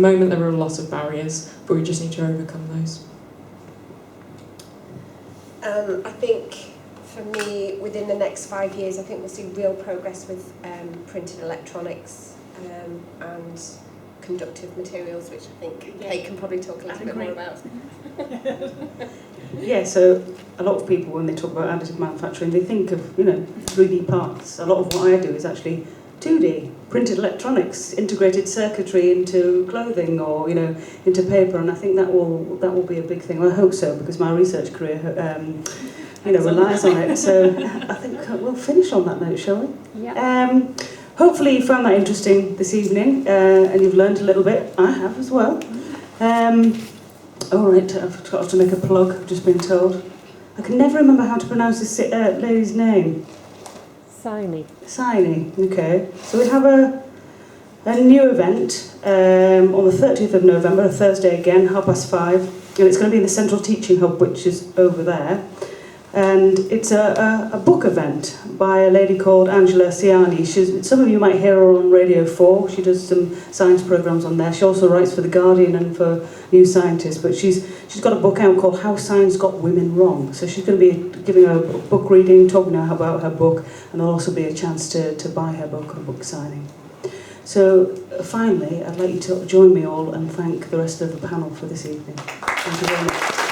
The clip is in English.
the moment there are a lot of barriers, but we just need to overcome those. I think for me, within the next 5 years, I think we'll see real progress with printed electronics and conductive materials, which I think Kate can probably talk a little bit more about. Yeah, so a lot of people, when they talk about additive manufacturing, they think of, 3D parts. A lot of what I do is actually 2D, printed electronics, integrated circuitry into clothing or, into paper, and I think that will be a big thing. Well, I hope so, because my research career, relies on it. So I think we'll finish on that note, shall we? Yeah. Hopefully you found that interesting this evening, and you've learned a little bit. I have as well. All right, I've got to make a plug, I've just been told. I can never remember how to pronounce this lady's name. Saini, okay. So we have a new event on the 30th of November, a Thursday again, 5:30, and it's going to be in the Central Teaching Hub, which is over there. And it's a book event by a lady called Angela Ciani. Some of you might hear her on Radio 4. She does some science programmes on there. She also writes for The Guardian and for New Scientist. But she's got a book out called How Science Got Women Wrong. So she's going to be giving a book reading, talking about her book, and there'll also be a chance to buy her book or book signing. So finally, I'd like you to join me all and thank the rest of the panel for this evening. Thank you very much.